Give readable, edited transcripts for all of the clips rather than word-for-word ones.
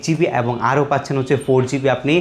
8GB এবং আরও পাচ্ছেন হচ্ছে 4GB আপনি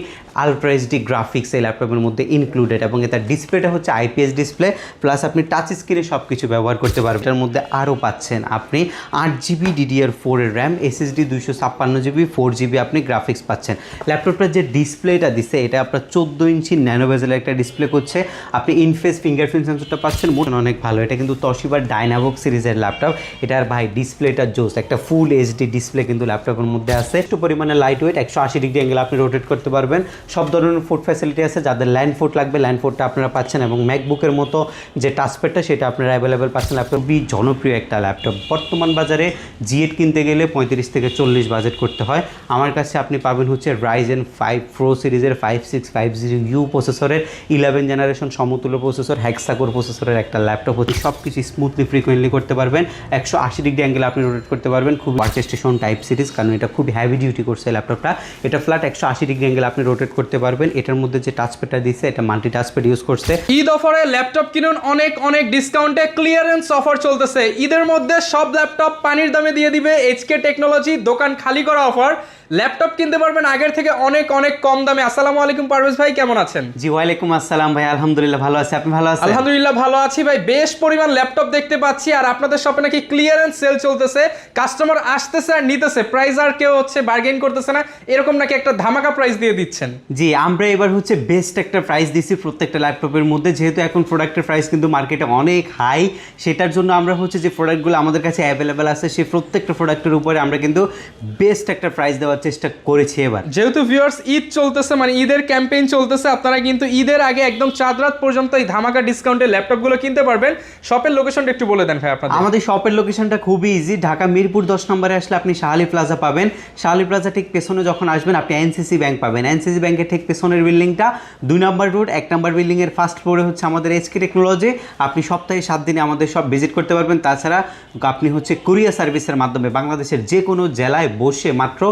আলট্রা এইচডি গ্রাফিক্স এই ল্যাপটপের মধ্যে ইনক্লুডেড, এবং এটার ডিসপ্লেটা হচ্ছে IPS ডিসপ্লে, প্লাস আপনি টাচ স্ক্রিনে সব কিছু ব্যবহার করতে পারবেন। এটার মধ্যে আরও পাচ্ছেন আপনি 8GB DDR4 এর র্যাম, SSD 256GB, 4GB আপনি গ্রাফিক্স পাচ্ছেন। ল্যাপটপটার যে ডিসপ্লেটা দিচ্ছে এটা আপনার 14 ইঞ্চি ন্যানো বেজেলের একটা ডিসপ্লে করছে। আপনি ইনফেস ফিঙ্গারপ্রিন্ট সেন্সরটা পাচ্ছেন, অনেক ভালো। এটা কিন্তু তশিবার ডাইনাভোক সিরিজের ল্যাপটপ। এটার ভাই ডিসপ্লেটা জোস, একটা ফুল এইচডি ডিসপ্লে কিন্তু ল্যাপটপের মধ্যে আছে। একটু পরিমাণে লাইট ওয়েট, 180 ডিগ্রি অ্যাঙ্গেল আপনি রোটেট করতে পারবেন। সব ধরনের ফুড ফ্যাসিলিটি আছে। যাদের ল্যান্ড ফুড লাগবে ল্যান্ড ফুডটা আপনারা পাচ্ছেন, এবং ম্যাকবুকের মতো যে টাচপ্যাডটা সেটা আপনারা অ্যাভেলেবেল পাচ্ছেন। ল্যাপটপ খুবই জনপ্রিয় একটা ল্যাপটপ। বর্তমান বাজারে G8 কিনতে গেলে 35 থেকে 40 বাজেট করতে হয়। আমার কাছে আপনি পাবেন হচ্ছে Ryzen 5 Pro সিরিজের 5650U প্রসেসরের 11 জেনারেশন সমতুল্য প্রসেসর, হেক্সাকোর প্রসেসরের একটা ল্যাপটপ হচ্ছে। সব কিছু স্মুথলি ফ্রিকোয়েন্টলি করতে পারবেন। 180 ডিগ্রি অ্যাঙ্গেল আপনি রোটেট করতে পারবেন। খুব ওয়ার্ক স্টেশন টাইপ সিরিজ, কারণ এটা খুব হেভি ডিউটি করছে ল্যাপটপটা। এটা ফ্ল্যাট 180 ডিগ্রি অ্যাঙ্গেল আপনি রোটেট করতে পারবেন। এটার মধ্যে যে টাচপ্যাডটা দিচ্ছে এটা মাল্টি টাচপ্যাড ইউজ করছে। ঈদ অফারে ল্যাপটপ কিনুন অনেক অনেক ডিসকাউন্টে, ক্লিয়ারেন্স অফার চলতেছে। ঈদের মধ্যে সব ল্যাপটপ পানির দামে দিয়ে দিবে HK টেকনোলজি, দোকান খালি করা অফার। ল্যাপটপ কিনতে পারবেন আগের থেকে অনেক অনেক কম দামে। আসসালামু আলাইকুম পারভেজ ভাই, কেমন আছেন? জি ওয়ালাইকুম আসসালাম ভাই, আলহামদুলিল্লাহ ভালো আছি। আপনি ভালো আছেন? আলহামদুলিল্লাহ ভালো আছি ভাই। বেশ পরিমাণ ল্যাপটপ দেখতে পাচ্ছি, আর আপনাদের শপে নাকি ক্লিয়ারেন্স সেল চলতেছে। কাস্টমার আসতেছে আর নিতেছে, প্রাইস আর কেউ হচ্ছে বার্গেন করতেছে না, এরকম নাকি একটা ধামাকা প্রাইস দিয়ে দিচ্ছেন। জি, আমরা এবার হচ্ছে বেস্ট একটা প্রাইস দিচ্ছি প্রত্যেকটা ল্যাপটপের মধ্যে। যেহেতু এখন প্রোডাক্টের প্রাইস কিন্তু মার্কেটে অনেক হাই, সেটার জন্য আমরা হচ্ছে যে প্রোডাক্টগুলো আমাদের কাছে অ্যাভেলেবেল আছে সেই প্রত্যেকটা প্রোডাক্টের উপরে আমরা কিন্তু বেস্ট একটা প্রাইস দেওয়ার চেষ্টা করেছি এবার। যেহেতু ভিউয়ার্স ঈদ চলতেছে, মানে ঈদের ক্যাম্পেইন চলতেছে, আপনারা কিন্তু ঈদের আগে একদম চাঁদ রাত পর্যন্ত এই ধামাকা ডিসকাউন্টে ল্যাপটপগুলো কিনতে পারবেন। শপের লোকেশনটা একটু বলে দেন ভাই আপনাদের। আমাদের শপের লোকেশনটা খুবই ইজি। ঢাকা মিরপুর 10 নম্বরে আসলে আপনি শাহালি প্লাজা পাবেন। শাহালি প্লাজা ঠিক পেছনে যখন আসবেন আপনি এনসিসি ব্যাংক পাবেন। এনসিসি ব্যাংকের ঠিক পেছনের বিল্ডিংটা 2 নম্বর রোড, 1 নম্বর বিল্ডিংয়ের ফার্স্ট ফ্লোরে হচ্ছে আমাদের HK টেকনোলজি। আপনি সপ্তাহে 7 দিনে আমাদের সব ভিজিট করতে পারবেন। তাছাড়া আপনি হচ্ছে কুরিয়ার সার্ভিসের মাধ্যমে বাংলাদেশের যে কোনো জেলায় বসে মাত্র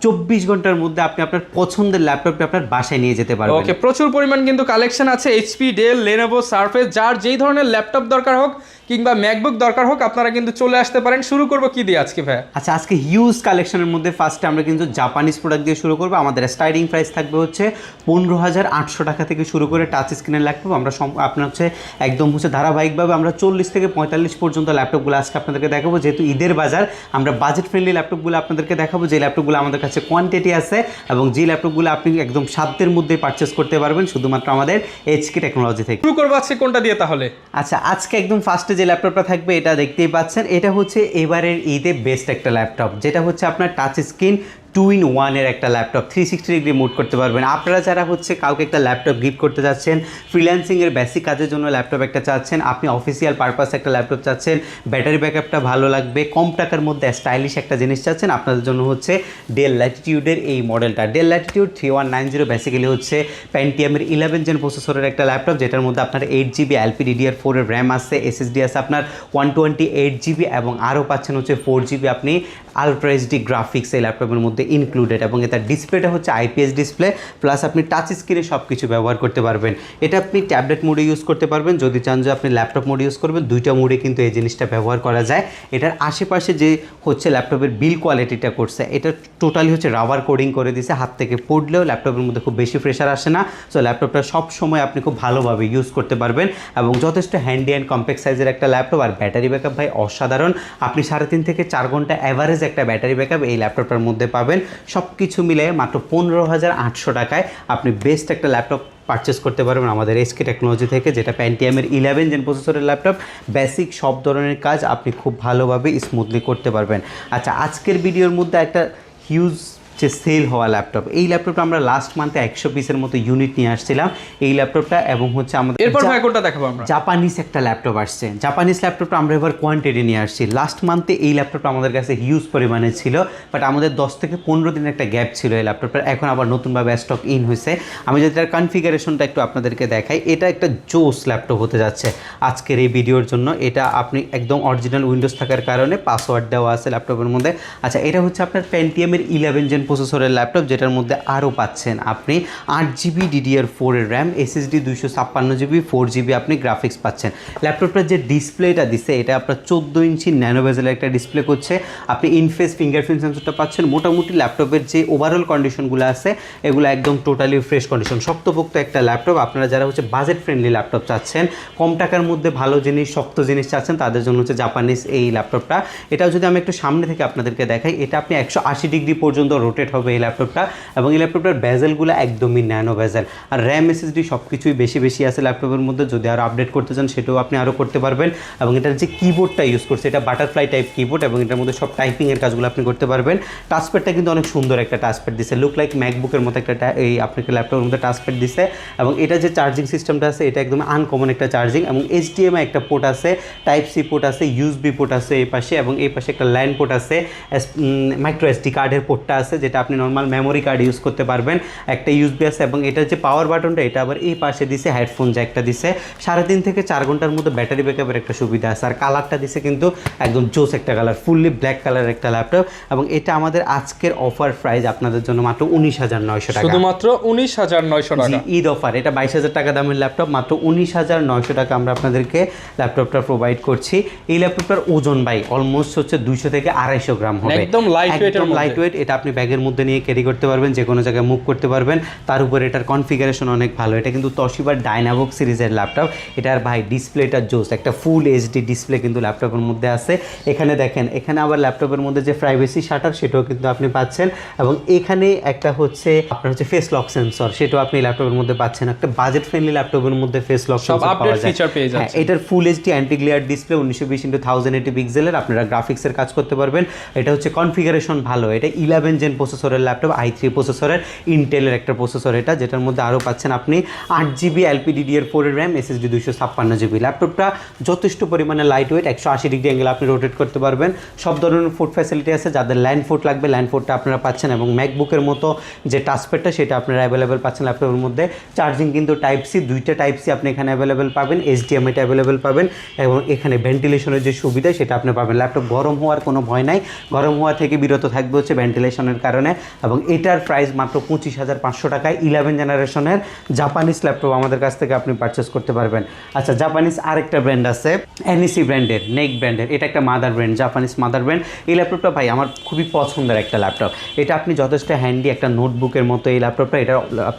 24 ঘন্টার মধ্যে আপনি আপনার পছন্দের ল্যাপটপটা আপনার বাসায় নিয়ে যেতে পারবেন। ওকে, প্রচুর পরিমাণ কিন্তু কালেকশন আছে। HP, ডেল, লেনোভো, সারফেস, যার যেই ধরনের ল্যাপটপ দরকার হোক কিংবা ম্যাকবুক দরকার হোক আপনারা কিন্তু চলে আসতে পারেন। শুরু করব কি দিয়ে আজকে ভাই? আচ্ছা, আজকে হিউজ কালেকশনের মধ্যে ফার্স্টে আমরা কিন্তু জাপানিজ প্রোডাক্ট দিয়ে শুরু করবো। আমাদের স্টার্টিং প্রাইস থাকবে হচ্ছে 15,800 টাকা থেকে শুরু করে টাচ স্ক্রিনের ল্যাপটপ। আমরা আপনার হচ্ছে একদম হচ্ছে ধারাবাহিকভাবে আমরা 40 থেকে 45 পর্যন্ত ল্যাপটপগুলো আজকে আপনাদেরকে দেখাবো। যেহেতু ঈদের বাজার, আমরা বাজেট ফ্রেন্ডলি ল্যাপটপগুলো আপনাদেরকে দেখাবো, যে ল্যাপটপগুলো আমাদের কাছে কোয়ান্টিটি আছে এবং যে ল্যাপটপগুলো আপনি একদম সাধ্যের মধ্যে পারচেস করতে পারবেন শুধুমাত্র আমাদের HK টেকনোলজি থেকে। শুরু করবো আজকে কোনটা দিয়ে তাহলে? আচ্ছা, আজকে একদম ফার্স্টে যে ল্যাপটপটা থাকবে এটা দেখতেই পাচ্ছেন। এটা হচ্ছে এবারের ঈদে বেস্ট একটা ল্যাপটপ, যেটা হচ্ছে আপনার টাচ স্ক্রিন 2-in-1 এর একটা ল্যাপটপ। 360 ডিগ্রি মুভ করতে পারবেন। আপনারা যারা হচ্ছে কাউকে একটা ল্যাপটপ গিফট করতে যাচ্ছেন, ফ্রিল্যান্সিংয়ের বেসিক কাজের জন্য ল্যাপটপ একটা চাচ্ছেন, আপনি অফিসিয়াল পারপাস একটা ল্যাপটপ চাচ্ছেন, ব্যাটারি ব্যাকআপটা ভালো লাগবে, কম টাকার মধ্যে স্টাইলিশ একটা জিনিস চাচ্ছেন, আপনাদের জন্য হচ্ছে ডেল ল্যাটিটিউডের এই মডেলটা। ডেল ল্যাটিটিউড 3190 বেসিক্যালি হচ্ছে পেন্টিয়ামের 11 জেন প্রসেসরের একটা ল্যাপটপ, যেটার মধ্যে আপনার 8GB LPDDR4 এর র্যাম আছে, SSD আছে আপনার 128GB, এবং আরও পাচ্ছেন হচ্ছে 4GB আপনি আলট্রা এইচডি গ্রাফিক্স এই ল্যাপটপের মধ্যে ইনক্লুডেড, এবং এটার ডিসপ্লেটা হচ্ছে IPS ডিসপ্লে, প্লাস আপনি টাচ স্ক্রিনে সব কিছু ব্যবহার করতে পারবেন। এটা আপনি ট্যাবলেট মোডে ইউজ করতে পারবেন, যদি চান যে আপনি ল্যাপটপ মোডে ইউজ করবেন, দুইটা মোডে কিন্তু এই জিনিসটা ব্যবহার করা যায়। এটার আশেপাশে যে হচ্ছে ল্যাপটপের বিল কোয়ালিটিটা করছে, এটা টোটালি হচ্ছে রাবার কোডিং করে দিয়েছে। হাত থেকে পড়লেও ল্যাপটপের মধ্যে খুব বেশি প্রেশার আসে না। সো ল্যাপটপটা সব সময় আপনি খুব ভালোভাবে ইউজ করতে পারবেন, এবং যথেষ্ট হ্যান্ডি অ্যান্ড কম্প্যাক্ট সাইজের একটা ল্যাপটপ। আর ব্যাটারি ব্যাকআপ ভাই অসাধারণ। আপনি 3.5 থেকে 4 ঘন্টা অ্যাভারেজ একটা ব্যাটারি ব্যাকআপ এই ল্যাপটপটার মধ্যে পাবেন। সব কিছু মিলে মাত্র 15,800 টাকায় আপনি বেস্ট একটা ল্যাপটপ পারচেস করতে পারবেন আমাদের HK টেকনোলজি থেকে, যেটা পেন্টিয়ামের 11 জেন প্রসেসরের ল্যাপটপ। বেসিক সব ধরনের কাজ আপনি খুব ভালোভাবে স্মুথলি করতে পারবেন। আচ্ছা, আজকের ভিডিওর মধ্যে একটা হিউজ যে সেল হওয়া ল্যাপটপ, এই ল্যাপটপটা আমরা লাস্ট মান্থে 100 পিসের মতো ইউনিট নিয়ে আসছিলাম এই ল্যাপটপটা, এবং হচ্ছে আমাদের এরপর ভাই কোনটা দেখাবো আমরা? জাপানিজ একটা ল্যাপটপ আসছে। জাপানিজ ল্যাপটপটা আমরা এবার কোয়ান্টিটি নিয়ে আসছি। লাস্ট মান্থে এই ল্যাপটপটা আমাদের কাছে হিউজ পরিমাণে ছিল, বাট আমাদের 10 থেকে 15 দিনের একটা গ্যাপ ছিল এই ল্যাপটপটার। এখন আবার নতুনভাবে স্টক ইন হয়েছে। আমি যদি তার কনফিগারেশনটা একটু আপনাদেরকে দেখাই, এটা একটা জোস ল্যাপটপ হতে যাচ্ছে আজকের এই ভিডিওর জন্য। এটা আপনি একদম অরিজিনাল উইন্ডোজ থাকার কারণে পাসওয়ার্ড দেওয়া আছে ল্যাপটপের মধ্যে। আচ্ছা, এটা হচ্ছে আপনার পেন্টিয়ামের 11 জেন প্রসেসরের ল্যাপটপ, যেটার মধ্যে আরও পাচ্ছেন আপনি 8GB DDR4 এর র্যাম, SSD 256GB, 4GB আপনি গ্রাফিক্স পাচ্ছেন। ল্যাপটপটার যে ডিসপ্লেটা দিছে এটা আপনার 14 ইঞ্চি ন্যানো বেজেলের একটা ডিসপ্লে করছে। আপনি ইনফেস ফিঙ্গারপ্রিন্ট সেন্সরটা পাচ্ছেন। মোটামুটি ল্যাপটপের যে ওভারঅল কন্ডিশনগুলো আছে এগুলো একদম টোটালি ফ্রেশ কন্ডিশন, শক্তপোক্ত একটা ল্যাপটপ। আপনারা যারা হচ্ছে বাজেট ফ্রেন্ডলি ল্যাপটপ চাচ্ছেন, কম টাকার মধ্যে ভালো জিনিস, শক্ত জিনিস চাচ্ছেন, তাদের জন্য হচ্ছে জাপানিজ এই ল্যাপটপটা। এটাও যদি আমি একটু সামনে থেকে আপনাদেরকে দেখাই, এটা আপনি 180 ডিগ্রি পর্যন্ত রোটেট হবে এই ল্যাপটপটা, এবং এই ল্যাপটপটার বেজেলগুলো একদমই ন্যানো বেজেল। আর র্যাম SSD সব কিছুই বেশি আছে ল্যাপটপের মধ্যে। যদি আরও আপডেট করতে চান সেটাও আপনি আরও করতে পারবেন। এবং এটার যে কিবোর্ডটা ইউজ করছে এটা বাটারফ্লাই টাইপ কিবোর্ড, এবং এটার মধ্যে সব টাইপিংয়ের কাজগুলো আপনি করতে পারবেন। টাচপ্যাডটা কিন্তু অনেক সুন্দর একটা টাচপ্যাড দিছে, লুক লাইক ম্যাকবুকের মতো একটা এই আপনাকে ল্যাপটপের মধ্যে টাচপ্যাড দিছে। এবং এটা যে চার্জিং সিস্টেমটা আছে এটা একদম আনকমন একটা চার্জিং, এবং HDMI একটা পোর্ট আছে, টাইপ সি পোর্ট আছে, USB পোর্ট আছে এই পাশে, এবং এই পাশে একটা ল্যান্ড পোর্ট আছে, মাইক্রো SD কার্ডের পোর্টটা আছে যেটা আপনি নর্মাল মেমোরি কার্ড ইউজ করতে পারবেন, একটা USB আছে। এবং এটার যে পাওয়ার বাটনটা এটা আবার এই পাশে দিছে, হেডফোন জ্যাকটা দিছে। 3.5 থেকে 4 ঘন্টার মধ্যে ব্যাটারি ব্যাকআপের একটা সুবিধা আছে। আর কালারটা দিছে কিন্তু একদম জোস একটা কালার, ফুললি ব্ল্যাক কালারের একটা ল্যাপটপ। এবং এটা আমাদের আজকের অফার প্রাইস আপনাদের জন্য মাত্র 19,900 টাকা, শুধুমাত্র 19,900 টাকা ঈদ অফার। এটা 22,000 টাকা দামের ল্যাপটপ, মাত্র 19,900 টাকা আমরা আপনাদেরকে ল্যাপটপটা প্রোভাইড করছি। এই ল্যাপটপটার ওজন ভাই অলমোস্ট হচ্ছে 200 থেকে 250 গ্রাম হবে, একদম লাইট ওয়েট। এটা আপনি ব্যাগের মধ্যে নিয়ে ক্যারি করতে পারবেন, যে কোনো জায়গায় মুভ করতে পারবেন। তার উপর এটার কনফিগারেশন অনেক ভালো। এটা কিন্তু তোশিবার ডাইনাভোক সিরিজের ল্যাপটপ। এটার ভাই ডিসপ্লেটা জোস, একটা ফুল HD ডিসপ্লে কিন্তু ল্যাপটপের মধ্যে আছে। এখানে দেখেন, এখানে আবার ল্যাপটপের মধ্যে যে প্রাইভেসি শাটার সেটাও কিন্তু আপনি পাচ্ছেন, এবং এখানে একটা হচ্ছে আপনার হচ্ছে ফেস লক সেন্সর, সেটাও আপনি ল্যাপটপের মধ্যে পাচ্ছেন। একটা বাজেট ফ্রেন্ডলি ল্যাপটপের মধ্যে ফেস লক সেন্সর পাওয়া যায়। হ্যাঁ, এটার ফুল HD anti glare display, 1920x1080 পিক্সেলের। আপনারা গ্রাফিক্সের কাজ করতে পারবেন। এটা হচ্ছে কনফিগারেশন ভালো। এটা 11 জেন প্রসেসরের ল্যাপটপ, i3 প্রসেসরের, ইন্টেলের একটা প্রসেসর এটা, যেটার মধ্যে আরও পাচ্ছেন আপনি 8GB LPDDR4 এর র্যাম, SSD 256GB। ল্যাপটপটা যথেষ্ট পরিমাণে লাইট ওয়েট, 180 ডিগ্রি অ্যাঙ্গেল আপনি রোটেট করতে পারবেন। সব ধরনের ফুট ফ্যাসিলিটি আছে। যাদের ল্যান্ড ফুট লাগবে ল্যান্ড ফুটটা আপনারা পাচ্ছেন, এবং ম্যাকবুকের মতো যে টাচপ্যাডটা সেটা আপনারা অ্যাভেলেবেল পাচ্ছেন ল্যাপটপের মধ্যে। চার্জিং কিন্তু টাইপ সি, দুইটা টাইপ সি আপনি এখানে অ্যাভেলেবেল পাবেন, HDMI-টা অ্যাভেলেবেল পাবেন, এবং এখানে ভেন্টিলেশনের যে সুবিধা সেটা আপনি পাবেন। ল্যাপটপ গরম হওয়ার কোনো ভয় নাই, গরম হওয়া থেকে বিরত থাকবে হচ্ছে ভেন্টিলেশনের কারণে। এবং এটার প্রাইস মাত্র 25,500 টাকায় 11 জেনারেশনের জাপানিজ ল্যাপটপ আমাদের কাছ থেকে আপনি পারচেস করতে পারবেন। আচ্ছা, জাপানিজ আরেকটা ব্র্যান্ড আছে, NEC ব্র্যান্ডের, নেক ব্র্যান্ডের। এটা একটা mother brand, Japanese mother brand. এই ল্যাপটপটা ভাই আমার খুবই পছন্দের একটা ল্যাপটপ। এটা আপনি যথেষ্ট হ্যান্ডি, একটা নোটবুকের মতো এই ল্যাপটপটা। এটা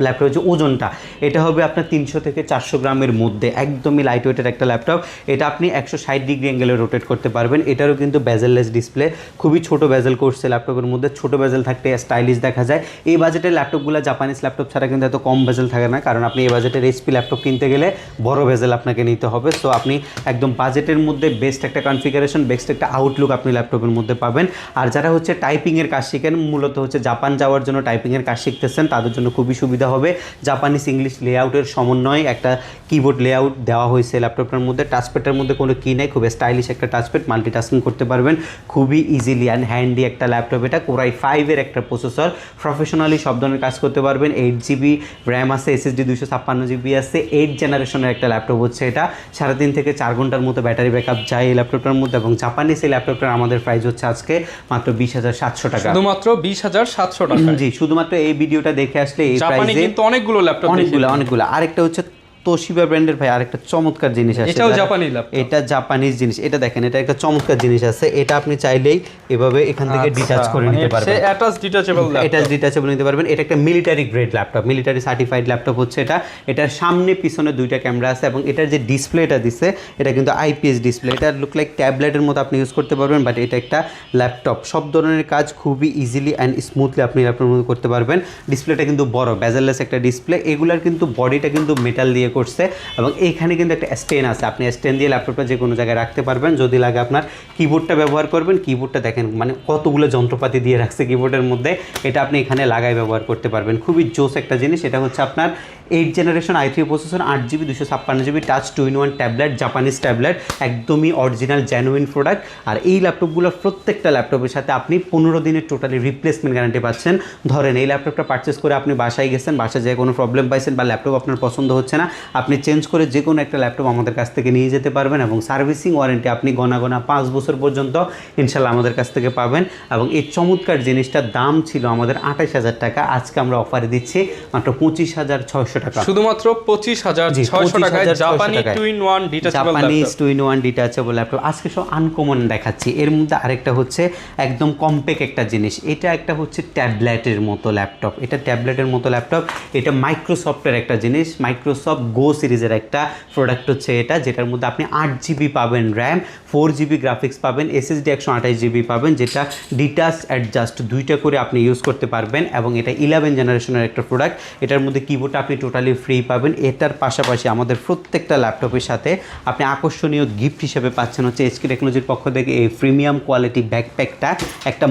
ল্যাপটপের যে ওজনটা এটা হবে আপনার 300 থেকে 400 গ্রামের মধ্যে, একদমই লাইট ওয়েটের একটা ল্যাপটপ। এটা আপনি 160 ডিগ্রি অ্যাঙ্গেলে রোটেট করতে পারবেন। এটারও কিন্তু বেজেললেস ডিসপ্লে, খুবই ছোট বেজেল করছে ল্যাপটপের মধ্যে। ছোট বেজেল থাকতে স্টাইলিশ দেখা যায়। এই বাজেটের ল্যাপটপগুলো জাপানিজ ল্যাপটপ ছাড়া কিন্তু এত কম বেজেল থাকে না, কারণ আপনি এই বাজেটের HP ল্যাপটপ কিনতে গেলে বড় বেজেল আপনাকে নিতে হবে। সো আপনি একদম বাজেটের মধ্যে বেস্ট একটা কনফিগারেশন, বেস্ট একটা আউটলুক আপনি ল্যাপটপের মধ্যে পাবেন। আর যারা হচ্ছে টাইপিংয়ের কাজ শিখেন, মূলত হচ্ছে জাপান যাওয়ার জন্য টাইপিংয়ের কাজ শিখতেছেন, তাদের জন্য খুবই সুবিধা হবে। জাপানিজ ইংলিশ লেআউটের সমন্বয়ে একটা কিবোর্ড লেআউট দেওয়া হয়েছে ল্যাপটপটার মধ্যে। টাচপ্যাডের মধ্যে কোনো কি নেই, খুব স্টাইলিশ একটা টাচপ্যাড, মাল্টিটাস্কিং করতে পারবেন খুবই ইজিলি অ্যান্ড হ্যান্ডি একটা ল্যাপটপ। এটা কোরাই 5-এর একটা প্রসেসর, প্রফেশনালি সব ধরনের কাজ করতে পারবেন। 8GB র্যাম আছে, SSD 256GB আছে, 8 জেনারেশনের একটা ল্যাপটপ হচ্ছে এটা। 3.5 থেকে 4 ঘন্টার মতো ব্যাটারি ব্যাকআপ যায় এই ল্যাপটপটার মধ্যে। এবং জাপানিজ এই ল্যাপটপটার আমাদের প্রাইস হচ্ছে আজকে মাত্র 20,700 টাকা, শুধুমাত্র 20,700 টাকা। জি, শুধুমাত্র এই ভিডিওটা দেখে আসলে এই প্রাইসে কিন্তু অনেকগুলো ল্যাপটপ, অনেকগুলো। আরেকটা হচ্ছে তোশিবা ব্র্যান্ডের ভাই আরেকটা চমৎকার জিনিস আছে, এটাও জাপানি ল্যাপটপ। এটা জাপানিজ জিনিস। এটা দেখেন, এটা একটা চমৎকার জিনিস আছে। এটা আপনি চাইলেই এভাবে এখান থেকে ডিটাচ করে নিতে পারবেন, attach detachable laptop, attach detachable নিতে পারবেন। এটা একটা military grade laptop, military certified laptop হচ্ছে এটা। এটার সামনে পিছনে দুইটা ক্যামেরা আছে, এবং এটার যে ডিসপ্লেটা দিছে এটা কিন্তু IPS ডিসপ্লে। এটা লুক লাইক ট্যাবলেটের মতো আপনি ইউজ করতে পারবেন, বাট এটা একটা ল্যাপটপ। সব ধরনের কাজ খুবই ইজিলি অ্যান্ড স্মুথলি আপনি ল্যাপটপের মধ্যে করতে পারবেন। ডিসপ্লেটা কিন্তু বড়, বেজেললেস একটা ডিসপ্লে। এগুলার কিন্তু বডিটা কিন্তু মেটাল দিয়ে করছে, এবং এইখানে কিন্তু একটা স্ট্যান্ড আছে, আপনি স্ট্যান্ড দিয়ে ল্যাপটপটা যে কোনো জায়গায় রাখতে পারবেন। যদি লাগে আপনার কিবোর্ডটা ব্যবহার করবেন, কিবোর্ডটা দেখেন মানে কতগুলো যন্ত্রপাতি দিয়ে রাখছে কিবোর্ডের মধ্যে, এটা আপনি এখানে লাগাই ব্যবহার করতে পারবেন। খুবই জোস একটা জিনিস। এটা হচ্ছে আপনার 8 generation i3 processor, 8GB 256GB touch 2-in-1 tablet, Japanese tablet, একদমই অরিজিনাল জেনুইন প্রোডাক্ট। আর এই ল্যাপটপগুলোর প্রত্যেকটা ল্যাপটপের সাথে আপনি 15 দিনের টোটালি রিপ্লেসমেন্ট গ্যারান্টি পাচ্ছেন। ধরেন এই ল্যাপটপটা পারচেস করে আপনি বাসায় গেছেন, বাসায় যেয়ে কোনো প্রবলেম পাইছেন বা ল্যাপটপ আপনার পছন্দ হচ্ছে না, আপনি চেঞ্জ করে যে কোনো একটা ল্যাপটপ আমাদের কাছ থেকে নিয়ে যেতে পারবেন এবং সার্ভিসিং ওয়ারেন্টি আপনি গোনা 5 বছর পর্যন্ত ইনশাল্লাহ আমাদের কাছ থেকে পাবেন। এবং এই চমৎকার জিনিসটার দাম ছিল আমাদের 28,000 টাকা, আজকে আমরা অফারে দিচ্ছি মাত্র 25,600 টাকা, শুধুমাত্র 25,600 টাকায় জাপানি 2-in-1 detachable Japanese laptop. 2-in-1 detachable laptop. আজকে সব আনকমন দেখাচ্ছি। এর মধ্যে আরেকটা হচ্ছে একদম কম্প্যাক্ট একটা জিনিস, এটা একটা হচ্ছে ট্যাবলেটের মতো ল্যাপটপ, এটা ট্যাবলেটের মতো ল্যাপটপ, এটা মাইক্রোসফটের একটা জিনিস, মাইক্রোসফট গো সিরিজের একটা প্রোডাক্ট হচ্ছে এটা, যেটার মধ্যে আপনি 8GB পাবেন র্যাম, 4GB গ্রাফিক্স পাবেন, SSD 128GB পাবেন, যেটা ডিটাচ অ্যাডজাস্ট দুইটা করে আপনি ইউজ করতে পারবেন এবং এটা 11 জেনারেশনের একটা প্রোডাক্ট। এটার মধ্যে কিবোর্ডটা আপনি টোটালি ফ্রি পাবেন। এটার পাশাপাশি আমাদের প্রত্যেকটা ল্যাপটপের সাথে আপনি আকর্ষণীয় গিফট হিসেবে পাচ্ছেন হচ্ছে HK টেকনোলজির পক্ষ থেকে এই প্রিমিয়াম কোয়ালিটি ব্যাকপ্যাকটা, একটা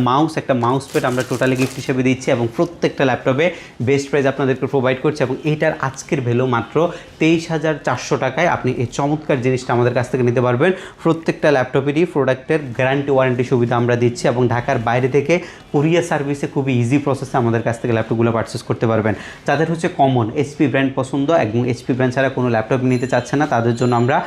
মাউস প্যাড আমরা টোটালি গিফট হিসেবে দিচ্ছি এবং প্রত্যেকটা ল্যাপটপে বেস্ট প্রাইস আপনাদেরকে প্রোভাইড করছে এবং এটার আজকের ভ্যালু মাত্র 23,400 টাকায় আপনি এই চমৎকার জিনিসটা আমাদের কাছ থেকে নিতে পারবেন। প্রত্যেকটা ল্যাপটপেরই প্রোডাক্টের গ্যারান্টি ওয়ারেন্টি সুবিধা আমরা দিচ্ছি এবং ঢাকার বাইরে থেকে কুরিয়ার সার্ভিসে খুবই ইজি প্রসেসে আমাদের কাছ থেকে ল্যাপটপগুলো পারচেস করতে পারবেন। যাদের হচ্ছে কমন HP ব্র্যান্ড পছন্দ এবং HP ব্র্যান্ড ছাড়া কোনো ল্যাপটপ নিতে চাচ্ছে না, তাদের জন্য আমরা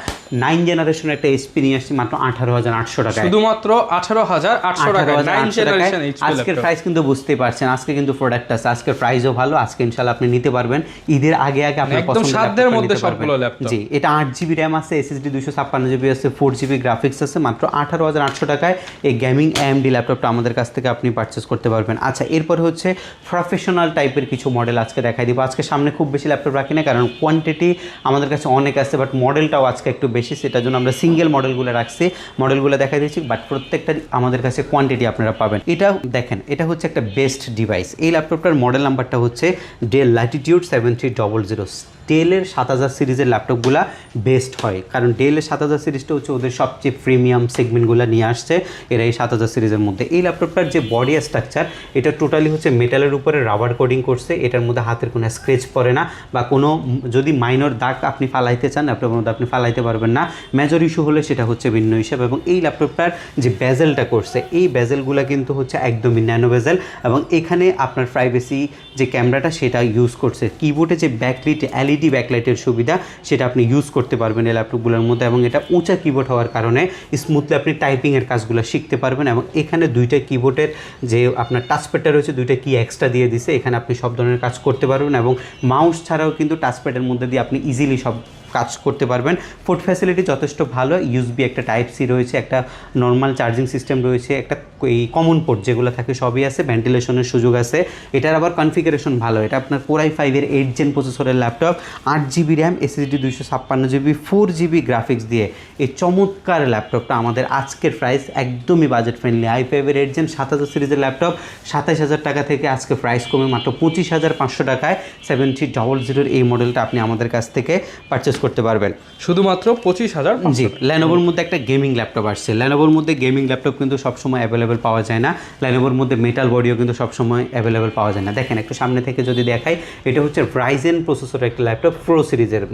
9 জেনারেশনের একটা HP নিয়ে আসছি মাত্র 18,800 টাকায়, শুধুমাত্র 18,800 টাকায় 9 জেনারেশন HP আজকের প্রাইস কিন্তু বুঝতেই পারছেন, আজকে কিন্তু প্রোডাক্ট আছে, আজকের প্রাইসও ভালো, আজকে ইনশাআল্লাহ আপনি নিতে পারবেন ঈদের আগে আপনার একদম পছন্দের সাধ্যের ল্যাপটপটা মধ্যে নিতে পারবেন। সবগুলো ল্যাপটপ। জি, এটা 8GB র্যাম আছে, SSD 256GB আছে, 4GB গ্রাফিক্স আছে, মাত্র 18,800 টাকায় এই গেমিং AMD ল্যাপটপটা আমাদের কাছ থেকে আপনি পারচেস করতে পারবেন। আচ্ছা, এরপর হচ্ছে প্রফেশনাল টাইপের কিছু মডেল আজকে দেখাই দিব। আজকে সামনে খুব বেশি ল্যাপটপ রাখি না, কারণ কোয়ান্টিটি আমাদের কাছে অনেক আছে, বাট মডেলটাও আজকে একটু বেশি, সেটার জন্য আমরা সিঙ্গেল মডেলগুলো রাখছি, মডেলগুলো দেখাই দিচ্ছি, বাট প্রত্যেকটা আমাদের কাছে কোয়ান্টিটি আপনারা পাবেন। এটা দেখেন, এটা হচ্ছে একটা বেস্ট ডিভাইস। এই ল্যাপটপটার মডেল নাম্বারটা হচ্ছে ডেল ল্যাটিটিউড 7300। ডেলের 7000 সিরিজের ল্যাপটপগুলো বেস্ট হয়, কারণ ডেলের 7000 সিরিজটা হচ্ছে ওদের সবচেয়ে প্রিমিয়াম সেগমেন্টগুলো নিয়ে আসছে এরা এই 7000 সিরিজের মধ্যে। এই ল্যাপটপটার যে বডি স্ট্রাকচার, এটা টোটালি হচ্ছে মেটালের উপরে রাবার কোডিং করছে, এটার মধ্যে হাতের কোনো স্ক্র্যাচ পড়ে না বা কোনো যদি মাইনর দাগ আপনি ফালাইতে চান ল্যাপটপের মধ্যে আপনি ফালাইতে পারবেন না, মেজর ইস্যু হলে সেটা হচ্ছে ভিন্ন হিসাব। এবং এই ল্যাপটপটার যে বেজেলটা করছে, এই বেজেলগুলো কিন্তু হচ্ছে একদমই ন্যানো বেজেল এবং এখানে আপনার প্রাইভেসি যে ক্যামেরাটা সেটা ইউজ করছে, কিবোর্ডে যে ব্যাকলাইট LED ব্যাকলাইটের সুবিধা সেটা আপনি ইউজ করতে পারবেন এই ল্যাপটপগুলোর মধ্যে এবং এটা উঁচা কিবোর্ড হওয়ার কারণে স্মুথলি আপনি টাইপিংয়ের কাজগুলো শিখতে পারবেন। এবং এখানে দুইটা কিবোর্ডের যে আপনার টাচপ্যাডটা রয়েছে, দুইটা কি এক্সট্রা দিয়ে দিছে, এখানে আপনি সব ধরনের কাজ করতে পারবেন এবং মাউস ছাড়াও কিন্তু টাচপ্যাডের মধ্যে দিয়ে আপনি ইজিলি সব কাজ করতে পারবেন। পোর্ট ফ্যাসিলিটি যথেষ্ট ভালো, USB একটা Type-C রয়েছে, একটা নর্মাল চার্জিং সিস্টেম রয়েছে, একটা এই কমন পোর্ট যেগুলো থাকে সবই আছে, ভেন্টিলেশনের সুযোগ আছে। এটার আবার কনফিগারেশন ভালো, এটা আপনার Core i5-এর 8 জেন প্রসেসরের laptop, 8GB RAM, SSD 256GB, 4GB graphics দিয়ে এই চমৎকার ল্যাপটপটা আমাদের আজকের প্রাইস একদমই বাজেট ফ্রেন্ডলি। i5-এর 8 জেন 7000 সিরিজের ল্যাপটপ 27,000 টাকা থেকে আজকে প্রাইস কমে মাত্র 25,500 টাকায় 7300 এই মডেলটা আপনি আমাদের কাছ থেকে পারচেস করতে পারবেন শুধুমাত্র 25,000। জি, ল্যানোভোর মধ্যে একটা গেমিং ল্যাপটপ আসছে। ল্যানোভোর মধ্যে গেমিং ল্যাপটপ কিন্তু সবসময় অ্যাভেলেবেল পাওয়া যায় না, ল্যানোভোর মধ্যে মেটাল বডিও কিন্তু সবসময় অ্যাভেলেবেল পাওয়া যায় না। দেখেন একটু সামনে থেকে যদি দেখাই, এটা হচ্ছে রাইজেন প্রসেসরের একটা ল্যাপটপ, প্রো সিরিজের।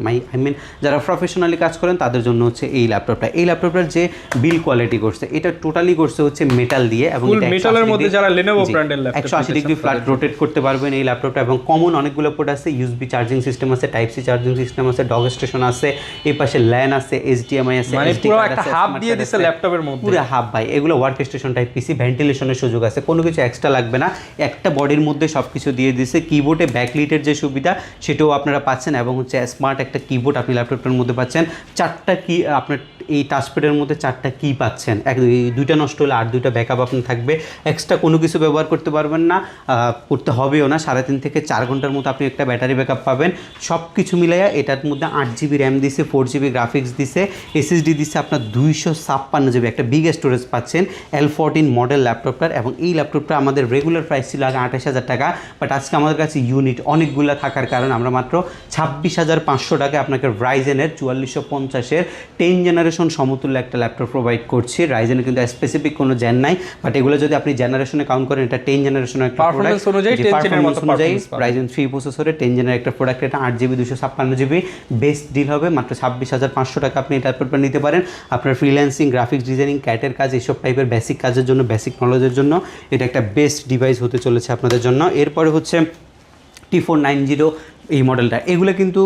যারা প্রফেশনালি কাজ করেন তাদের জন্য হচ্ছে এই ল্যাপটপটা। এই ল্যাপটপটার যে বিল কোয়ালিটি করছে, এটা টোটালি করছে হচ্ছে মেটাল দিয়ে এবং মেটালের মধ্যে যারা লেনোভো ব্র্যান্ডের ল্যাপটপ 180 ডিগ্রি ফ্ল্যাট রোটেট করতে পারবেন এই ল্যাপটপটা এবং কমন অনেকগুলো পোর্ট আছে, USB চার্জিং সিস্টেম আছে, Type-C চার্জিং সিস্টেম আছে, ডগ স্টেশন আছে, এই পাশে ল্যান আছে, HDMI আছে, মানে পুরো একটা হাব দিয়ে দিছে ল্যাপটপের মধ্যে, পুরো হাব ভাই। এগুলো ওয়ার্ক স্টেশন টাইপ PC, ভেন্টিলেশনের সুযোগ আছে, কোনো কিছু এক্সট্রা লাগবে না, একটা বডির মধ্যে সব কিছু দিয়ে দিছে। কিবোর্ডে ব্যাকলাইটের যে সুবিধা সেটাও আপনারা পাচ্ছেন এবং হচ্ছে স্মার্ট একটা কিবোর্ড আপনি ল্যাপটপটার মধ্যে পাচ্ছেন। 4টা কি আপনার এই টাচপ্যাডের মধ্যে 4টা কি পাচ্ছেন, দুইটা নষ্ট হলে আর দুইটা ব্যাকআপ আপনার থাকবে, এক্সট্রা কোনো কিছু ব্যবহার করতে পারবেন না, করতে হবেও না। 3.5 থেকে 4 ঘন্টার মতো আপনি একটা ব্যাটারি ব্যাকআপ পাবেন। সব কিছু মিলাইয়া এটার মধ্যে 8GB 8GB র্যাম দিছে, 4GB গ্রাফিক্স দিছে, SSD দিছে আপনার 256GB, একটা বিগ স্টোরেজ পাচ্ছেন L14 মডেল ল্যাপটপটার। এবং এই ল্যাপটপটা আমাদের রেগুলার প্রাইস ছিল আগে 28,000 টাকা, বাট আজকে আমাদের কাছে ইউনিট অনেকগুলো থাকার কারণে আমরা মাত্র 26,500 টাকায় আপনাকে রাইজেনের 4450-এর 10 জেনারেশন সমতুল্য একটা ল্যাপটপ প্রোভাইড করছি। রাইজেনের কিন্তু স্পেসিফিক কোনো জেন নাই, বাট এগুলো যদি আপনি জেনারেশনে কাউন্ট করেন এটা 10 জেনারেশনের একটা পারফরম্যান্স অনুযায়ী 10 জেনের মতো পারফরম্যান্স রাইজেন 3 প্রসেসরে 10 জেনের একটা প্রোডাক্ট, এটা 8GB 256GB বেস্ট ডিল হবে। মাত্র 26,500 টাকা আপনি এই ল্যাপটপটা নিতে পারেন। আপনার ফ্রিল্যান্সিং, গ্রাফিক্স ডিজাইনিং, ক্যাটের কাজ, এইসব টাইপের বেসিক কাজের জন্য, বেসিক নলেজের জন্য এটা একটা বেস্ট ডিভাইস হতে চলেছে আপনাদের জন্য। এরপরে হচ্ছে T490 এই মডেলটা, এগুলো কিন্তু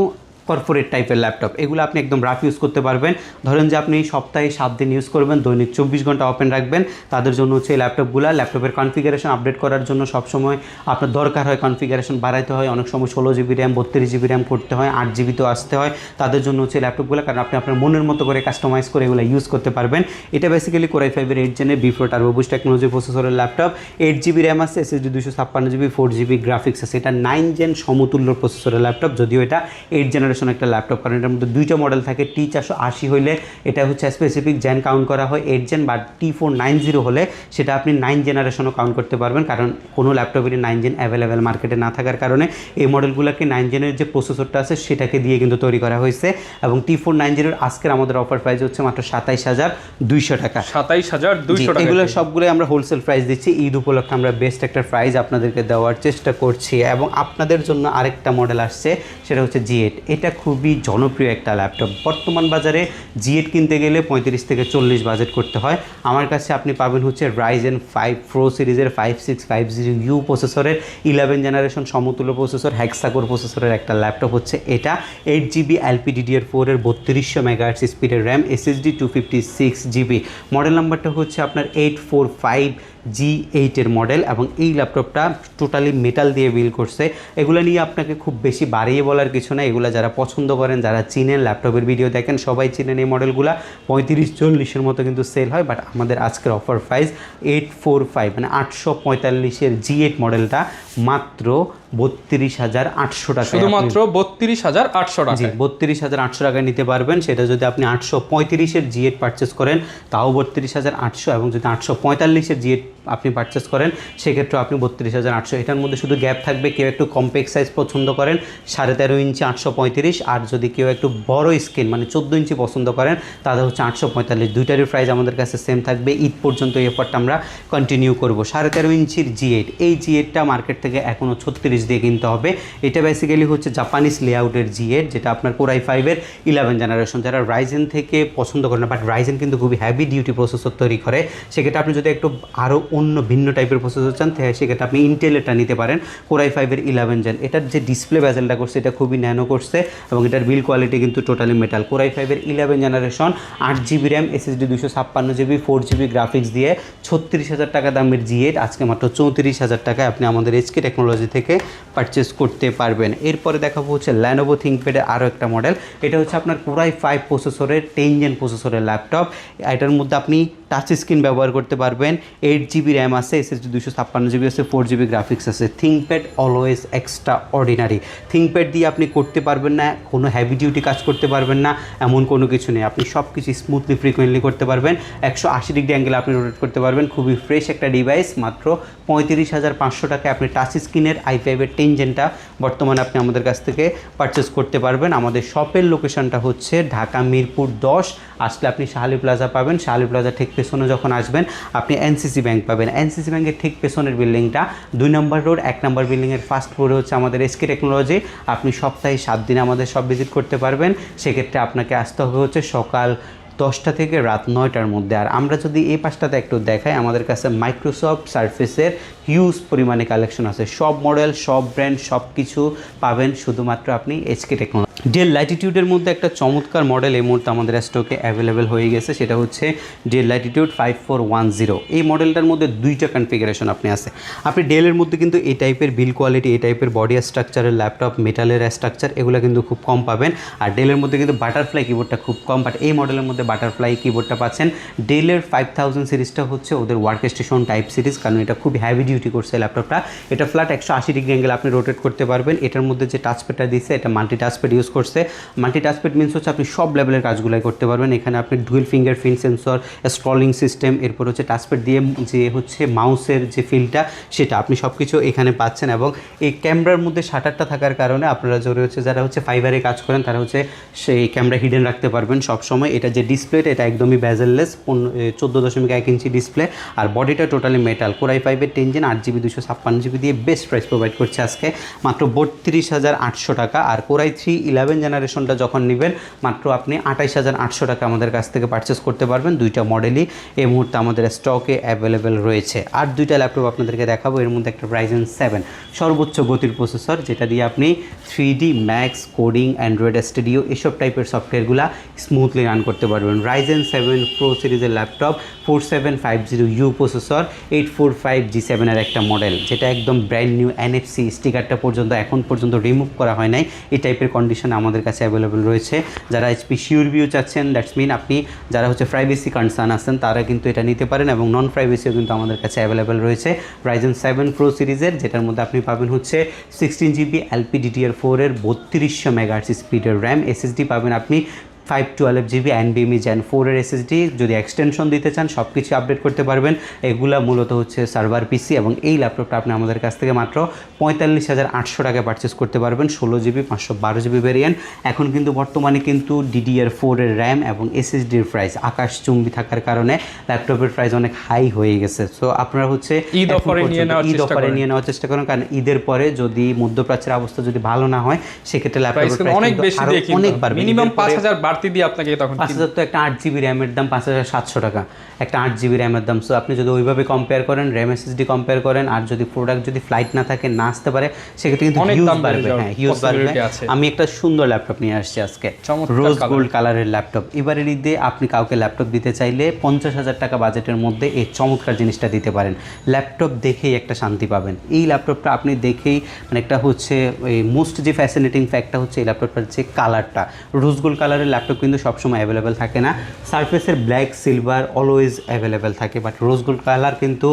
কর্পোরেট টাইপের ল্যাপটপ, এগুলো আপনি একদম রাফ ইউজ করতে পারবেন। ধরেন যে আপনি সপ্তাহে 7 দিন ইউজ করবেন, দৈনিক 24 ঘন্টা ওপেন রাখবেন, তাদের জন্য হচ্ছে এই ল্যাপটপগুলো। ল্যাপটপের কনফিগারেশন আপডেট করার জন্য সবসময় আপনার দরকার হয়, কনফিগারেশন বাড়াইতে হয়, অনেক সময় 16GB র্যাম 32GB র্যাম করতে হয়, 8GB তো আসতে হয়, তাদের জন্য হচ্ছে ল্যাপটপগুলো, কারণ আপনি আপনার মনের মতো করে কাস্টমাইজ করে এগুলো ইউজ করতে পারবেন। এটা basically Core i5-এর 8 জেনের B4 turbo boost technology প্রসেসরের ল্যাপটপ, 8GB র্যাম আছে, SSD 256GB, 4GB গ্রাফিক্স আছে। এটা 9 জেন সমতুল্য প্রসেসরের ল্যাপটপ, যদিও এটা 8 জেনারেশন একটা ল্যাপটপ, কারণ এটার মধ্যে দুইটা মডেল থাকে। T480 হইলে এটা হচ্ছে স্পেসিফিক জেন কাউন্ট করা হয় 8 জেন, বা T490 হলে সেটা আপনি 9 জেনারেশনও কাউন্ট করতে পারবেন, কারণ কোনো ল্যাপটপেরই 9 জেন অ্যাভেলেবেল মার্কেটে না থাকার কারণে এই মডেলগুলোকে 9 জেনের যে প্রসেসরটা আছে সেটাকে দিয়ে কিন্তু তৈরি করা হয়েছে। এবং T490 আজকের আমাদের অফার প্রাইস হচ্ছে মাত্র 27,200 টাকা। 27,200 টাকা। এগুলো সবগুলোই আমরা হোলসেল প্রাইস দিচ্ছি। ঈদ উপলক্ষে আমরা বেস্ট একটা প্রাইস আপনাদেরকে দেওয়ার চেষ্টা করছি। এবং আপনাদের জন্য আরেকটা মডেল আসছে, সেটা হচ্ছে G8। এটা খুবই জনপ্রিয় একটা ল্যাপটপ। বর্তমান বাজারে G8 কিনতে গেলে 35 থেকে 40 বাজেট করতে হয়। আমার কাছে আপনি পাবেন হচ্ছে Ryzen 5 Pro সিরিজের 5650U প্রসেসরের 11 জেনারেশন সমতুল্য প্রসেসর, হেক্সাকোর প্রসেসরের একটা ল্যাপটপ হচ্ছে এটা। 8GB LPDDR4 এর 3200 মেগাহার্টজ স্পিডের র্যাম, SSD 256GB। মডেল নাম্বারটা হচ্ছে আপনার 845G8 এর মডেল। এবং এই ল্যাপটপটা টোটালি মেটাল দিয়ে বিল্ড করছে। এগুলো নিয়ে আপনাকে খুব বেশি বাড়িয়ে বলার কিছু না, এগুলো যারা পছন্দ করেন, যারা চিনেন, ল্যাপটপের ভিডিও দেখেন, সবাই চিনেন এই মডেলগুলো। 35-40-এর মতো কিন্তু সেল হয়, বাট আমাদের আজকের অফার প্রাইস 845 মানে 845-এর G8 মডেলটা মাত্র 32,800 টাকা, শুধুমাত্র 32,800 টাকা। জি, 32,800 টাকায় নিতে পারবেন। সেটা যদি আপনি 835-এর G8 পারচেস করেন তাও 32,800, এবং যদি 845-এর G8 আপনি পারচেস করেন সেক্ষেত্রে আপনি 32,800। এটার মধ্যে শুধু গ্যাপ থাকবে, কেউ একটু কম্প্যাক্ট সাইজ পছন্দ করেন 13.5 ইঞ্চি 835, আর যদি কেউ একটু বড় স্ক্রিন মানে 14 ইঞ্চি পছন্দ করেন তাহলে হচ্ছে 845। দুইটারই প্রাইস আমাদের কাছে সেম থাকবে। ঈদ পর্যন্ত এই অফারটা আমরা কন্টিনিউ করব। 13.5 ইঞ্চির G8, এই G8টা মার্কেট থেকে এখনও 36 দিয়ে কিনতে হবে। এটা বেসিক্যালি হচ্ছে জাপানিজ লেআউটের G8, যেটা আপনার Core i5-এর 11 জেনারেশন। যারা রাইজেন থেকে পছন্দ করেন না, বাট রাইজেন কিন্তু খুবই হ্যাভি ডিউটি প্রসেসর তৈরি করে, সেক্ষেত্রে আপনি যদি একটু আরও অন্য ভিন্ন টাইপের প্রসেসর চান সেক্ষেত্রে আপনি ইন্টেলেরটা নিতে পারেন, Core i5-এর 11 জেন। এটার যে ডিসপ্লে বেজেলটা করছে এটা খুবই ন্যানো করছে, এবং এটার বিল কোয়ালিটি কিন্তু totally metal. Core i5-এর 11 generation, 8GB RAM, SSD 256GB, 4GB graphics দিয়ে 36,000 টাকা দামের G8 আজকে মাত্র 34,000 টাকায় আপনি আমাদের HK টেকনোলজি থেকে পারচেস করতে পারবেন। এরপরে দেখাবো হচ্ছে Lenovo ThinkPad-এর আরও একটা মডেল। এটা হচ্ছে আপনার Core i5 প্রসেসরের 10 জেন প্রসেসরের ল্যাপটপ। এটার মধ্যে আপনি টাচ স্ক্রিন ব্যবহার করতে পারবেন, 8GB র্যাম আছে, SSD 256GB আছে, 4GB গ্রাফিক্স আছে। ThinkPad always extra ordinary. ThinkPad দিয়ে আপনি করতে পারবেন না, কোনো হেভি ডিউটি কাজ করতে পারবেন না এমন কোনো কিছু নেই। আপনি সব কিছু স্মুথলি ফ্রিকোয়েন্টলি করতে পারবেন, 180 ডিগ্রি অ্যাঙ্গেলে আপনি রোটেট করতে পারবেন। খুবই ফ্রেশ একটা ডিভাইস। মাত্র 35,500 টাকায় আপনি টাচ স্ক্রিনের i5-এর 10 জেনটা বর্তমানে আপনি আমাদের কাছ থেকে পারচেস করতে পারবেন। আমাদের শপের লোকেশনটা হচ্ছে ঢাকা মিরপুর 10। আসলে আপনি শাহালি প্লাজা পাবেন, শাহালি প্লাজা ঠিক পেছনে যখন আসবেন আপনি NCC ব্যাংক পাবেন। NCC ব্যাংকের ঠিক পেছনের বিল্ডিংটা 2 নম্বর রোড, 1 নম্বর বিল্ডিংয়ের ফার্স্ট ফ্লোরে হচ্ছে আমাদের HK টেকনোলজি। আপনি সপ্তাহে 7 দিন আমাদের সব ভিজিট করতে পারবেন। সেক্ষেত্রে আপনাকে আসতে হবে হচ্ছে সকাল 10টা থেকে রাত 9টার মধ্যে। আর আমরা যদি এই পাশটাতে একটু দেখাই, আমাদের কাছে মাইক্রোসফট সার্ফেসের হিউজ পরিমাণে কালেকশন আছে। সব মডেল, সব ব্র্যান্ড, সব কিছু পাবেন শুধুমাত্র আপনি HK টেকনোলজি। ডেল ল্যাটিটিউডের মধ্যে একটা চমৎকার মডেল এই মুহূর্তে আমাদের স্টকে অ্যাভেলেবেল হয়ে গেছে, সেটা হচ্ছে ডেল ল্যাটিটিউড 5410। এই মডেলটার মধ্যে দুইটা কনফিগারেশন আপনি আছে। আপনি ডেলের মধ্যে কিন্তু এই টাইপের বিল কোয়ালিটি, এই টাইপের বডি স্ট্রাকচারের ল্যাপটপ, মেটালের স্ট্রাকচার এগুলো কিন্তু খুব কম পাবেন। আর ডেলের মধ্যে কিন্তু বাটারফ্লাই কিবোর্ডটা খুব কম, বাট এই মডেলের মধ্যে বাটারফ্লাই কিবোর্ডটা পাচ্ছেন। ডেলের 5000 সিরিজটা হচ্ছে ওদের ওয়ার্ক স্টেশন টাইপ সিরিজ, কারণ এটা খুব হ্যাভি ডিউটি করছে ল্যাপটপটা। এটা ফ্ল্যাট 180 ডিগ্রি অ্যাঙ্গেল আপনি রোটেট করতে পারবেন। এটার মধ্যে যে টাচপ্যাডটা দিচ্ছে এটা মাল্টি টাচপ্যাড ইউজ করছে। মাল্টি টাচপ্যাড মিনস হচ্ছে আপনি সব লেভেলের কাজগুলাই করতে পারবেন। এখানে আপনি dual fingerprint sensor, scrolling system, এরপর হচ্ছে টাচপ্যাড দিয়ে যে হচ্ছে মাউসের যে ফিলটা সেটা আপনি সব কিছু এখানে পাচ্ছেন। এবং এই ক্যামেরার মধ্যে শাটারটা থাকার কারণে আপনারা যারা হচ্ছে ফাইবারে কাজ করেন তারা হচ্ছে সেই ক্যামেরা হিডেন রাখতে পারবেন সবসময়। এটা যে ডিসপ্লেটা এটা একদমই বেজেললেস, 14.1 ইঞ্চি ডিসপ্লে, আর বডিটা টোটালি মেটাল। কোরাই 5-এর 10 জেন 8GB 256GB দিয়ে বেস্ট প্রাইস প্রোভাইড করছে আজকে মাত্র 32,800 টাকা। আর কোরাই 3 11 জেনারেশনটা যখন নেবেন মাত্র আপনি 28,800 টাকা আমাদের কাছ থেকে পারচেস করতে পারবেন। দুইটা মডেলই এই মুহূর্তে আমাদের স্টকে অ্যাভেলেবেল রয়েছে। আর দুইটা ল্যাপটপ আপনাদেরকে দেখাবো। এর মধ্যে একটা Ryzen 7 সর্বোচ্চ গতির প্রসেসর, যেটা দিয়ে আপনি 3D Max, coding, Android studio এসব টাইপের সফটওয়্যারগুলো স্মুথলি রান করতে পারবেন। Ryzen 7 Pro সিরিজের ল্যাপটপ, 4750U প্রসেসর, 845G7 এর একটা মডেল, যেটা একদম ব্র্যান্ড নিউ। NFC স্টিকারটা এখন পর্যন্ত রিমুভ করা হয় নাই। এই টাইপের কন্ডিশন আমাদের কাছে অ্যাভেলেবেল রয়েছে। যারা HP শিওর চাচ্ছেন, দ্যাটস মিন আপনি যারা হচ্ছে প্রাইভেসি কনসার্ন আছেন তারা কিন্তু এটা নিতে পারেন, এবং নন প্রাইভেসিও কিন্তু আমাদের কাছে অ্যাভেলেবেল রয়েছে Ryzen 7 Pro সিরিজের, যেটার মধ্যে আপনি পাবেন হচ্ছে 16GB LPDDR4 এর 3200 MHz স্পিডের র্যাম, SSD পাবেন আপনি 512GB NVMe Gen 4 এর SSD। যদি এক্সটেনশন দিতে চান সব কিছু আপডেট করতে পারবেন। এগুলা মূলত হচ্ছে সার্ভার পিসি, এবং এই ল্যাপটপটা আপনি আমাদের কাছ থেকে মাত্র 45,800 টাকায় পারচেস করতে পারবেন। 16GB 512GB variant. এখন কিন্তু বর্তমানে কিন্তু DDR4 এর র্যাম এবং SSDর প্রাইস আকাশচুম্বী থাকার কারণে ল্যাপটপের প্রাইস অনেক হাই হয়ে গেছে। সো আপনারা হচ্ছে ঈদ অফারে নিয়ে নেওয়ার চেষ্টা করেন, কারণ ঈদের পরে যদি মধ্যপ্রাচ্যের অবস্থা যদি ভালো না হয় সেক্ষেত্রে ল্যাপটপের অনেক বেশি অনেক বাড়বে। মিনিমাম 5,000 বাড়তি দিয়ে আপনাকে তখন 5,000 তো একটা 8GB র্যামের দাম 5,700 টাকা, একটা 8GB র্যামের দাম। সো আপনি যদি ওইভাবে কম্পেয়ার করেন, র্যাম SSD কম্পেয়ার করেন, আর যদি প্রোডাক্ট যদি ফ্লাইট না থাকে, না আসতে পারে, সেক্ষেত্রে কিন্তু হিউজ বাড়বে। হ্যাঁ, হিউজ বাড়বে। আমি একটা সুন্দর ল্যাপটপ নিয়ে আসছি আজকে, রোজ গোল্ড কালারের ল্যাপটপ। এবারের ঈদে আপনি কাউকে ল্যাপটপ দিতে চাইলে 50,000 টাকা বাজেটের মধ্যে এই চমৎকার জিনিসটা দিতে পারেন। ল্যাপটপ দেখেই একটা শান্তি পাবেন। এই ল্যাপটপটা আপনি দেখেই মানে একটা হচ্ছে এই মোস্ট যে ফ্যাসিনেটিং ফ্যাক্টটা হচ্ছে এই ল্যাপটপটার যে কালারটা, রোজ গোল্ড কালারের ল্যাপটপ কিন্তু সবসময় অ্যাভেলেবেল থাকে না। সারফেসের ব্ল্যাক সিলভার অলওয়েজ অ্যাভেলেবেল থাকে, বাট রোজ গোল্ড কালার কিন্তু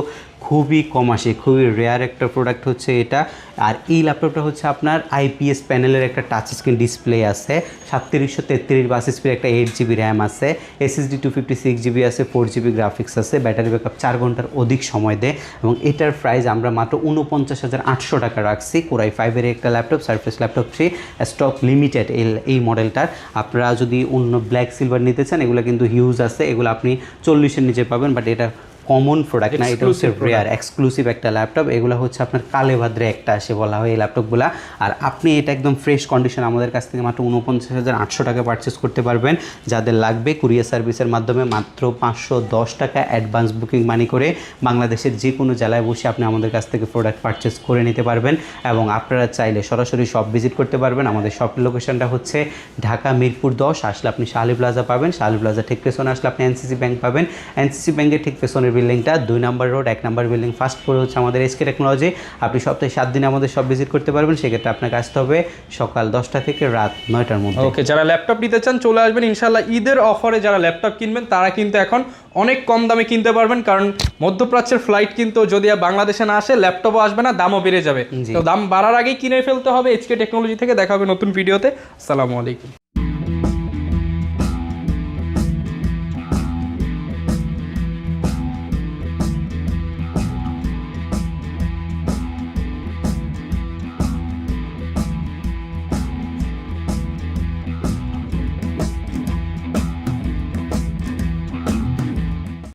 খুবই কম আসে, খুবই রেয়ার একটা প্রোডাক্ট হচ্ছে এটা। আর এই ল্যাপটপটা হচ্ছে আপনার IPS প্যানেলের একটা টাচ স্ক্রিন ডিসপ্লে আছে, 3733 বাস স্পিড, একটা 8GB র্যাম আছে, SSD 256GB আছে, 4GB গ্রাফিক্স আছে, ব্যাটারি ব্যাকআপ 4 ঘন্টার অধিক সময় দেয়। এবং এটার প্রাইস আমরা মাত্র 49,800 টাকা রাখছি। কোরাই 5-এর একটা laptop, surface laptop 3, stock limited এই মডেলটার। আপনারা যদি অন্য ব্ল্যাক সিলভার নিতে চান, এগুলো কিন্তু হিউজ আছে, এগুলো আপনি 40-এর নিচে পাবেন, বাট এটা কমন প্রোডাক্ট না, এটা হচ্ছে রেয়ার এক্সক্লুসিভ একটা ল্যাপটপ। এগুলো হচ্ছে আপনার কালে ভাদ্রে একটা আসে বলা হয় এই ল্যাপটপগুলো। আর আপনি এটা একদম ফ্রেশ কন্ডিশন আমাদের কাছ থেকে মাত্র 49,800 টাকা পারচেস করতে পারবেন। যাদের লাগবে কুরিয়ার সার্ভিসের মাধ্যমে মাত্র 510 টাকা অ্যাডভান্স বুকিং মানি করে বাংলাদেশের যে কোনো জেলায় বসে আপনি আমাদের কাছ থেকে প্রোডাক্ট পারচেস করে নিতে পারবেন। এবং আপনারা চাইলে সরাসরি শপ ভিজিট করতে পারবেন। আমাদের শপের লোকেশনটা হচ্ছে ঢাকা মিরপুর 10, আসলে আপনি শাহালি প্লাজা পাবেন, শাহালি প্লাজা ঠিক পেছনে আসলে আপনি NCC ব্যাংক পাবেন, NCC ব্যাংকের ঠিক পেছনের বিল্ডিংটা 2 নম্বর রোড 1 নম্বর বিল্ডিং, ফার্স্ট ফ্লোরে হচ্ছে আমাদের SK টেকনোলজি। আপনি সপ্তাহে 7 দিন আমাদের সব ভিজিট করতে পারবেন। সেক্ষেত্রে আপনাকে আসতে হবে সকাল 10টা থেকে রাত 9টার মধ্যে। ওকে, যারা ল্যাপটপ নিতে চান চলে আসবেন ইনশাআল্লাহ। ঈদের অফারে যারা ল্যাপটপ কিনবেন তারা কিন্তু এখন অনেক কম দামে কিনতে পারবেন, কারণ মধ্যপ্রাচ্যের ফ্লাইট কিন্তু যদি বাংলাদেশে না আসে ল্যাপটপও আসবে না, দামও বেড়ে যাবে। তো দাম বাড়ার আগেই কিনে ফেলতে হবে। SK টেকনোলজি থেকে দেখা হবে নতুন ভিডিওতে। আসসালামু আলাইকুম।